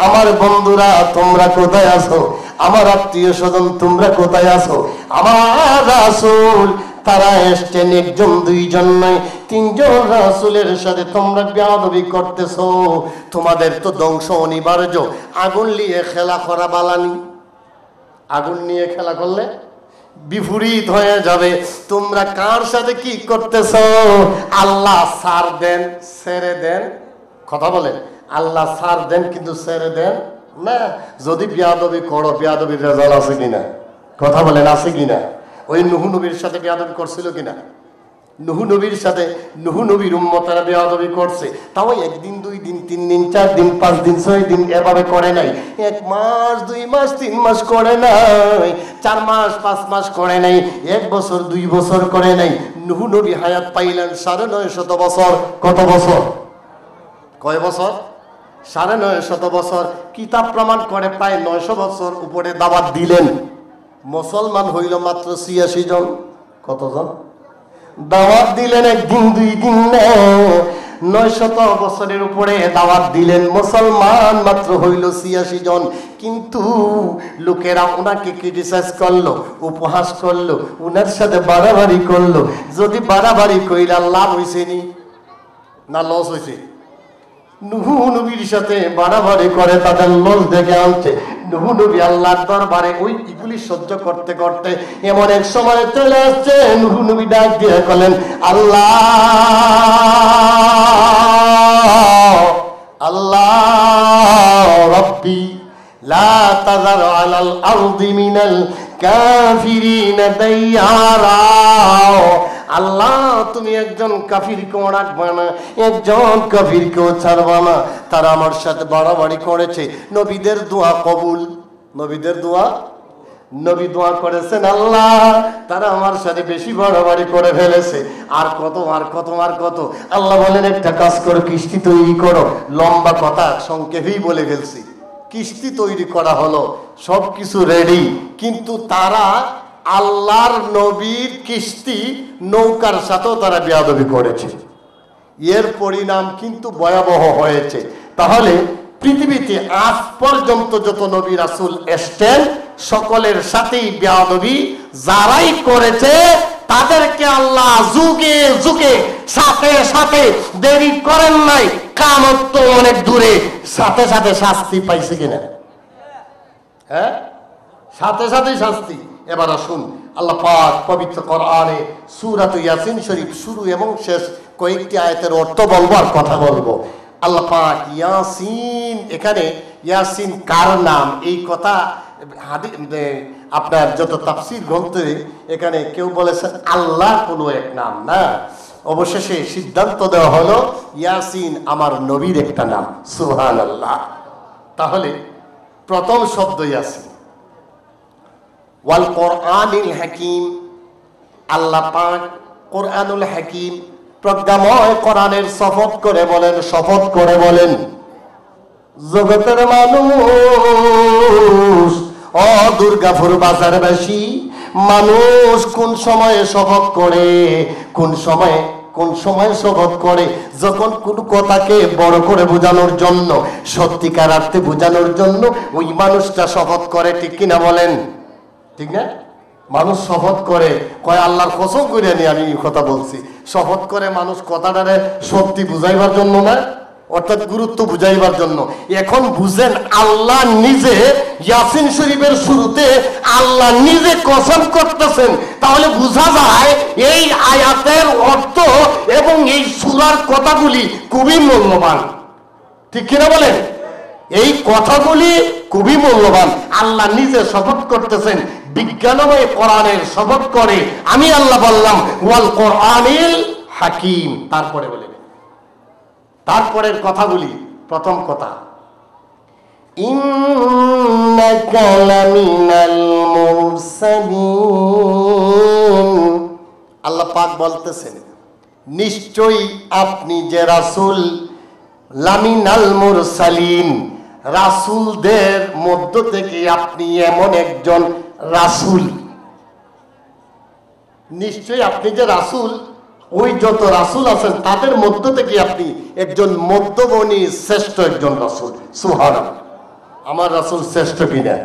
[SPEAKER 1] আমার বন্ধুরা তোমরা কোথায় আছো, আমার আত্মীয় স্বজন তোমরা কোথায় আছো, আমার রাসূল তারা এসছেন একজন দুইজন নয়, তিনজন রাসূলের সাথে তোমরা বেয়াদবি করতেছো, তোমাদের তো ধ্বংস অনিবার্য। আগুন নিয়ে খেলা করা বালানি, আগুন নিয়ে খেলা করলে বিপরীত হয়ে যাবে। তোমরা কার সাথে কি করতেছো? আল্লাহ সার দেন, ছেড়ে দেন, কথা বলেন, আল্লাহ সার দেন কিন্তু ছেড়ে দেন না। যদি বেয়াদবি করো, বেয়াদবির রেজাল্ট আছে কিনা, কথা বলেন, আছে কিনা? ওই নূহ নবীর সাথে বেয়াদবি করছিল কিনা? নূহ নবীর সাথে নূহ নবীর উম্মতেরা বেয়াদবি করছে, তাও একদিন, দুই দিন, 3 দিন, 4 দিন, 5 দিন, 6 দিন এভাবে করে নাই। 1 মাস, 2 মাস, 3 মাস করে নাই, 4 মাস, 5 মাস করে নাই, 1 বছর, 2 বছর করে নাই। নূহ নবী হায়াত পাইলেন 950 বছর। কত বছর? কয় বছর? 950 বছর। কিতাব প্রমাণ করে প্রায় 900 বছর উপরে দাওয়াত দিলেন। মুসলমান হইল মাত্র 86 জন। কতজন? দাওয়াত দিলেন একদিন, 2 দিন না, 900 বছরের উপরে দাওয়াত দিলেন, মুসলমান মাত্র হইল 86 জন। কিন্তু লোকেরা ওনাকে ক্রিটিসাইজ করলো, উপহাস করলো, উনার সাথে বাড়াবাড়ি করলো। যদি বাড়াবাড়ি কইরা লাভ হইছে নি না লস হইছে? নূহ নবীর সাথে বাড়াবাড়ি করে তাদের লস দেখে আনছে। নূহ নবী আল্লাহর দরবারে ওই ইগুলি সহ্য করতে করতে এমন এক সময় চলে আসছে, নূহ নবী ডাক দিয়ে বলেন আল্লাহ আল্লাহ রব্বি লা তাযার আলাল আরদি মিনাল কাফিরিনা দাইয়ারা। আল্লাহ তুমি একজন কাফিরকেও রাখবা না, একজন কাফিরকেও ছাড়বা না। তারা আমার সাথে বাড়াবাড়ি করেছে। নবীদের দোয়া কবুল, নবীদের দোয়া, নবী দোয়া করেছেন আল্লাহ তারা আমার সাথে বেশি বাড়াবাড়ি করে ফেলেছে, আর কত, আর কত, আর কত। আল্লাহ বলেন একটা কাজ করো, কিস্তি তৈরি করো। লম্বা কথা সংক্ষেপেই বলে ফেলছি। কিস্তি তৈরি করা হলো, সবকিছু রেডি, কিন্তু তারা আল্লাহর নবীর কিস্তি নৌকার সাথেও তারা বেয়াদবি করেছে। এর পরিণাম কিন্তু ভয়াবহ হয়েছে। তাহলে পৃথিবীতে আজ পর্যন্ত যত নবী রাসূল এসেছেন সকলের সাথেই বেয়াদবি যারাই করেছে তাদেরকে আল্লাহ যুগে যুগে সাথে সাথে দেরি করেন নাই। কিয়ামত তো অনেক দূরে, সাথে সাথে শাস্তি পাইছে কিনা? হ্যাঁ, সাথে সাথে শাস্তি। এবার আসুন, আল্লাহ পাক পবিত্র কোরআনে সূরা ইয়াসিন শরীফ শুরু এবং শেষ কয়েকটি আয়াতের অর্থ বলবো আর কথা বলবো। আল্লাহ পাক ইয়াসিন, এখানে ইয়াসিন কার নাম এই কথা আপনার যত তাফসীর গ্রন্থে এখানে কেউ বলেছেন আল্লাহ কোনো এক নাম না, অবশেষে সিদ্ধান্ত দেওয়া হলো ইয়াসিন আমার নবীর একটা নাম। সুবহানাল্লাহ। তাহলে প্রথম শব্দই আছে ওয়াল কোরআনিল হাকিম। আল্লাহ পাক কোরআনুল হাকিম প্রজ্ঞাময় কোরআনের শপথ করে বলেন, শপথ করে বলেন, জগতের মানুষ, ও দুর্গাপুর বাজারবাসী মানুষ কোন সময়ে শপথ করে, কোন সময়ে শপথ করে? যখন কোন কথাকে বড় করে বোঝানোর জন্য, সত্যিকার অর্থে বোঝানোর জন্য ওই মানুষটা শপথ করে। ঠিক কিনা বলেন? ঠিক না? মানুষ শপথ করে, কয় আল্লাহর কসম করে নিয়ে আমি কথা বলছি, শপথ করে মানুষ কথাটারে সত্যি বুঝাইবার জন্য না, অর্থাৎ গুরুত্ব বুঝাইবার জন্য। এখন বুঝেন, আল্লাহ নিজে ইয়াসিন শরীফের শুরুতে আল্লাহ নিজে কসম করতেছেন, তাহলে বোঝা যায় এই আয়াতের অর্থ এবং এই সূরার কথাগুলি খুবই মূল্যবান। ঠিক কিনা বলেন? এই কথাগুলি খুবই মূল্যবান। আল্লাহ নিজে শপথ করতেছেন, বিজ্ঞানময় কোরআনের শপথ করে আমি আল্লাহ বললাম ওয়াল কোরআনিল হাকিম। তারপরে বলেন, তারপরের কথাগুলি, প্রথম কথা ইন্নাকা লামিনাল মুরসালিন। আল্লাহ পাক বলতেছেন, নিশ্চয়ই আপনি যে রাসূল, লামিনাল মুরসালিন, রাসূলদের মধ্য থেকে আপনি এমন একজন রাসূল। নিশ্চয়ই আপনি যে রাসূল, ওই যত রাসূল আছেন তাদের মধ্য থেকে আপনি একজন মধ্যমণি, শ্রেষ্ঠ একজন রাসূল। সুবহানাল্লাহ। আমার রাসূল শ্রেষ্ঠ কিনা?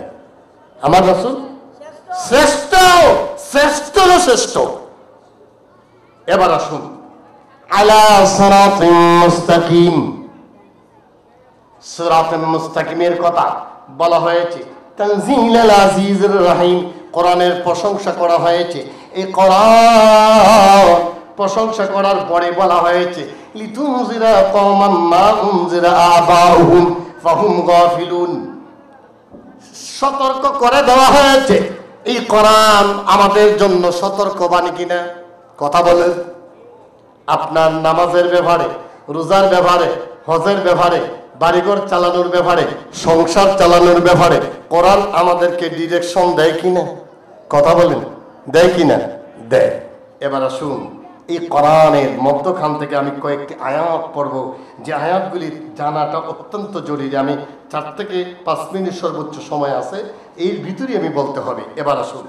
[SPEAKER 1] আমার রাসূল শ্রেষ্ঠ, শ্রেষ্ঠ না শ্রেষ্ঠ? এবার আসুন, আলা সিরাতিন মুস্তাকিম। সিরাতুল মুস্তাকিমের কথা বলা হয়েছে, তানজিলুল আজিজুর রহিম, কোরআনের প্রশংসা করা হয়েছে। এই কোরআন প্রশংসা করার পরে বলা হয়েছে লিতুনজিরা কওমান মা উনজিরা আবাউহুম ফাহুম গাফিলুন। সতর্ক করে দেওয়া হয়েছে। এই কোরআন আমাদের জন্য সতর্কবাণী কিনা? কথা বলেন। আপনার নামাজের ব্যাপারে, রোজার ব্যাপারে, হজের ব্যাপারে, বাড়িঘর চালানোর ব্যাপারে, সংসার চালানোর ব্যাপারে কোরআন আমাদেরকে ডিরেকশন দেয় কিনা? কথা বলেন, দেয় কিনা? দেয়। এবার আসুন, এই কোরআনের মধ্যখান থেকে আমি কয়েকটি আয়াত পড়ব, যে আয়াতগুলি জানাটা অত্যন্ত জরুরি। আমি 4 থেকে 5 মিনিট সর্বোচ্চ সময় আছে, এর ভিতরেই আমি বলতে হবে। এবার আসুন,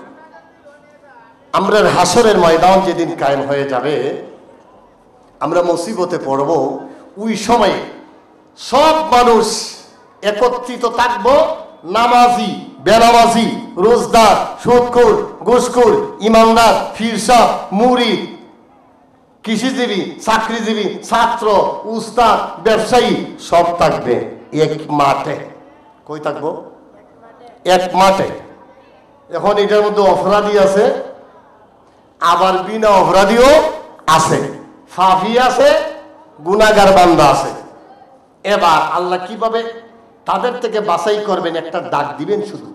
[SPEAKER 1] আমরা হাসরের ময়দান যেদিন কায়েম হয়ে যাবে, আমরা মুসিবতে পড়ব, ওই সময়ে সব মানুষ একত্রিত থাকব, নামাজি, বেনামাজি, রোজদার, সুদখোর, ঘুষখোর, ইমানদার, ফিরসা, মুরিদ, কৃষিজীবী, চাকরিজীবী, ছাত্র, উস্তাদ, ব্যবসায়ী, সব থাকবে এক মাঠে। কই থাকবো? এক মাঠে। এখন এটার মধ্যে অপরাধী আছে, আবার বিনা অপরাধীও আছে, ফাফি আছে, গুনাহগার বান্দা আছে। এবার আল্লাহ কিভাবে তাদের থেকে বাছাই করবেন? একটা ডাক দিবেন শুধু,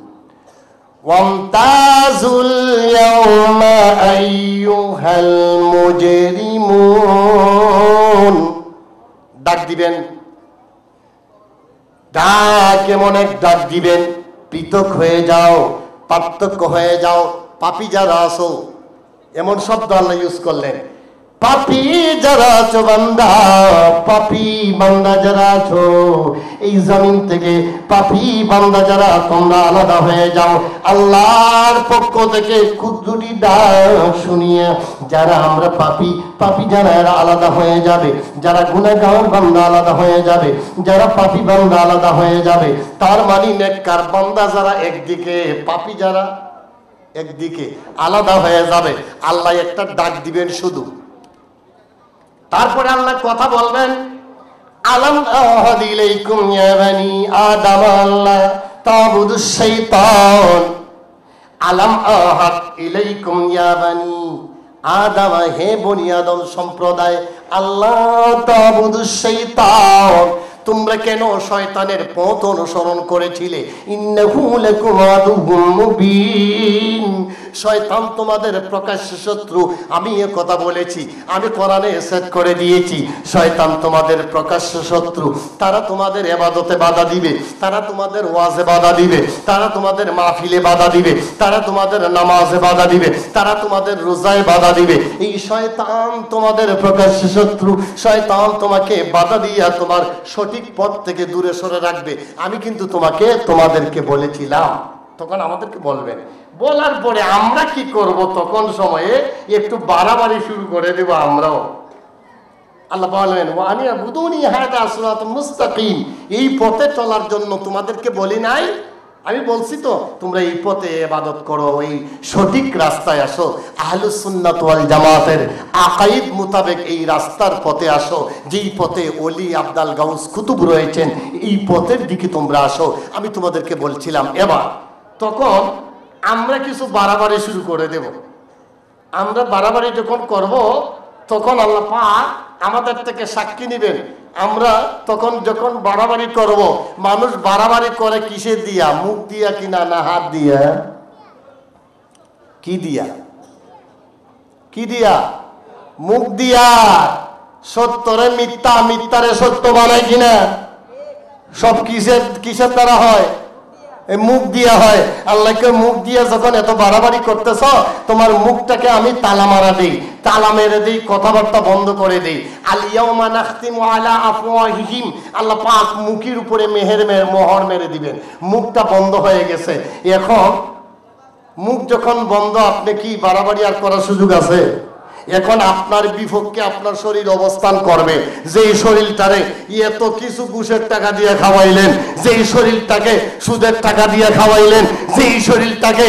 [SPEAKER 1] ওয়ামতাজুল ইয়াউমা আইয়ুহাল মুজরিমুন। ডাক দিবেন, ডাক এমন এক ডাক দিবেন, পৃথক হয়ে যাও, পার্থক্য হয়ে যাও, পাপী যারা আছো। এমন শব্দ আল্লাহ ইউজ করলেন, পাপী যারা আছো বান্দা, পাপী বান্দা যারা আছো, এই জমিন থেকে পাপী বান্দা যারা, তোমরা আলাদা হয়ে যাও। আল্লাহর পক্ষ থেকে কুদরতি ডাক শুনিয়ে যারা আমরা পাপী, পাপী যারা এরা আলাদা হয়ে যাবে, যারা গুনাহগার বান্দা আলাদা হয়ে যাবে, যারা পাপী বান্দা আলাদা হয়ে যাবে। তার মানে নেককার বান্দা যারা একদিকে, পাপী যারা একদিকে, আলাদা হয়ে যাবে। আল্লাহ একটা ডাক দিবেন শুধু। তারপরে আল্লাহ কথা বলবেন, আলাম আহাদ ইলাইকুম ইয়া বানি আদম আল্লাহ তাবুদুশ শাইতান। আলাম আহাদ ইলাইকুম ইয়া বানি আদম, হে বনি আদম সম্প্রদায়, আল্লাহ তাবুদুশ শাইতান, তোমরা কেন শয়তানের পথ অনুসরণ করেছিলে? ইন্নাহু লাকুম আদুউম মুবিন, শয়তান তোমাদের প্রকাশ্য শত্রু। আমি এ কথা বলেছি, আমি কোরআনে সেট করে দিয়েছি, শয়তান তোমাদের প্রকাশ্য শত্রু। তারা তোমাদের ইবাদতে বাধা দিবে, তারা তোমাদের ওয়াজে বাধা দিবে, তারা তোমাদের মাহফিলে বাধা দিবে, তারা তোমাদের নামাজে বাধা দিবে, তারা তোমাদের রোজায় বাধা দিবে। এই শয়তান তোমাদের প্রকাশ্য শত্রু। শয়তান তোমাকে বাধা দিয়া তোমার সঠিক পথ থেকে দূরে সরে রাখবে। আমি কিন্তু তোমাদেরকে বলেছিলাম, তখন আমাদেরকে বলবেন। বলার পরে আমরা কি করব? তখন সময়ে একটু বাড়াবাড়ি শুরু করে দেব আমরাও। আল্লাহ বলেন, ওয়ানি আবুদুনি হাদা সিরাতুম মুস্তাকিম। এই পথে চলার জন্য তোমাদেরকে বলি নাই? আমি বলছি তো, তোমরা এই পথে ইবাদত করো, এই সঠিক রাস্তায় আসো, আহলুস সুন্নাত ওয়াল জামাতের আকাইদ মোতাবেক এই রাস্তার পথে আসো, যেই পথে ওলি আবদাল গাউস কুতুব রয়েছেন, এই পথের দিকে তোমরা আসো। আমি তোমাদেরকে বলছিলাম। এবার তখন আমরা কিছু বাড়াবাড়ি শুরু করে দেব। আমরা বাড়াবাড়ি যখন করব, তখন আল্লাহ পাক আমাদের থেকে সাক্ষী নেবেন। আমরা তখন যখন বাড়াবাড়ি করব, মানুষ বাড়াবাড়ি করে কিসের দিয়া? মুখ দিয়া কিনা, না হাত দিয়া? কি দিয়া? কি দিয়া? মুখ দিয়া। সত্যরে মিথ্যা, মিথ্যারে সত্য বানায় কিনা? সব কিসের দ্বারা হয়? এই মুখ দিয়া হয়। আল্লাহকে মুখ দিয়া যখন এত বাড়াবাড়ি করতেছ, তোমার মুখটাকে আমি তালা মারা দিই, তালা মেরে দিই, কথাবার্তা বন্ধ করে দিই। আল ইয়াউমা নাখতিমু আলা আফওয়াহিহিম, আল্লাহ পাক মুখের উপরে মোহর মেরে দিবেন। মুখটা বন্ধ হয়ে গেছে। এখন মুখ যখন বন্ধ, আপনি কি বাড়াবাড়ি আর করার সুযোগ আছে? এখন আপনার বিপক্ষে আপনার শরীর অবস্থান করবে। যেই শরীরটারে এত কিছু ঘুষের টাকা দিয়ে খাওয়াইলেন, যেই শরীরটাকে সুদের টাকা দিয়ে খাওয়াইলেন, যেই শরীরটাকে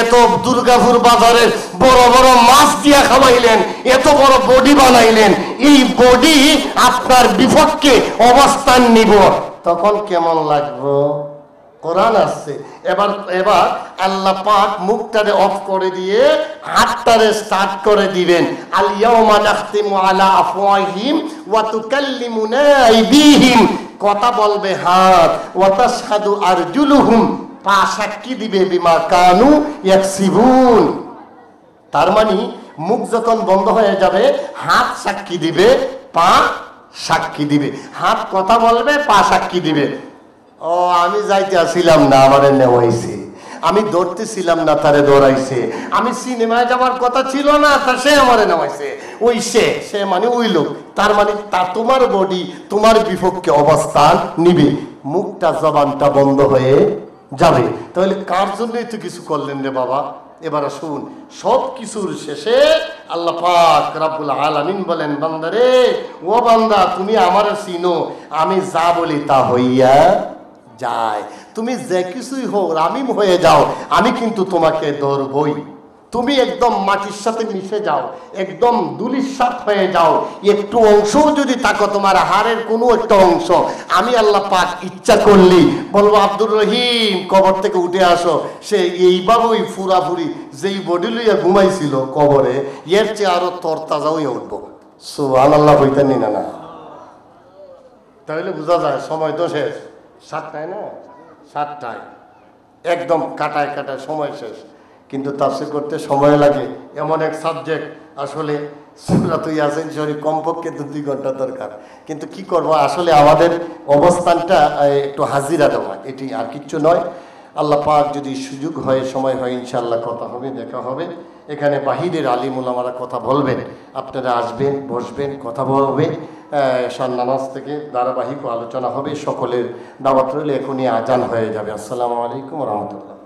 [SPEAKER 1] এত দুর্গাপুর বাজারে বড় বড় মাছ দিয়ে খাওয়াইলেন, এত বড় বডি বানাইলেন, এই বডি আপনার বিপক্ষে অবস্থান নিব, তখন কেমন লাগবে? কোরআন আসছে। এবার আল্লাহ পাক মুখটারে অফ করে দিয়ে হাতটারে স্টার্ট করে দিবেন। আল ইয়াউমা নাখতিমু আলা আফওয়াহিহিম ওয়া তুকাল্লিমুনা আইদিহিম, কথা বলবে হাত, ওয়া তাশহাদু আরজুলুহুম, পা সাক্ষী দিবে, বিমা কানু ইয়াকসিবুন। তার মানে মুখ যখন বন্ধ হয়ে যাবে, হাত সাক্ষী দিবে, পা সাক্ষী দিবে। হাত কথা বলবে, পা সাক্ষী দিবে। ও আমি যাইতে আসছিলাম না, আমারে নেওয়াইছে। আমি ধরতেছিলাম না, তারে দৌড়াইছে। আমি সিনেমায় যাওয়ার কথা ছিল না, তা সে আমারে নেওয়াইছে। ওই সে মানে ওই লোক। তার মানে তোমার বডি তোমার বিপক্ষে অবস্থান নিবে। মুখটা, জবানটা বন্ধ হয়ে যাবে। তাহলে কার জন্যই তো কিছু করলেন রে বাবা? এবার শুন, সব কিছুর শেষে আল্লাহ পাক রব্বুল আলামিন বলেন, বান্দারে, ও বান্দা, তুমি আমারে চিনো, আমি যা বলি তা হইয়া যায়। তুমি যে কিছুই হও, রামিম হয়ে যাও, আমি কিন্তু তোমাকে ধরবই। তুমি একদম মাটির সাথে মিশে যাও, একদম দুলিশাত হয়ে যাও। একটু অংশও যদি থাকো, তোমার হাড়ের কোনো একটা অংশ, আমি আল্লাহ পাক ইচ্ছা করলি বলবো, আব্দুর রহিম কবর থেকে উঠে আসো, সে এইভাবেই ফুরাফুরি যেই বডি লইয়া ঘুমাইছিল কবরে, এর চেয়ে আরো তরতাজা হইয়া উঠবো। সুবহানাল্লাহ বইতেন না? না, তাহলে বোঝা যায় সময় তো শেষ। 7টায় না, 7টায় একদম কাটায় কাটায় সময় শেষ। কিন্তু তাফসীর করতে সময় লাগে, এমন এক সাবজেক্ট। আসলে সূরাতুল ইয়াসিন শরীফ কমপক্ষে 2 ঘন্টা দরকার। কিন্তু কি করব, আসলে আমাদের অবস্থানটা একটু হাজিরা দেওয়া, এটি আর কিচ্ছু নয়। আল্লাহ পাক যদি সুযোগ হয়, সময় হয়, ইনশাআল্লাহ কথা হবে, দেখা হবে। এখানে বাহিরের আলিম ওলামারা কথা বলবেন, আপনারা আসবেন, বসবেন, কথা বলবে। নামাজ থেকে ধারাবাহিক আলোচনা হবে। সকলের দাওয়াত রইলে এখনই আজান হয়ে যাবে। আসসালামু আলাইকুম ওয়া রাহমাতুল্লাহ।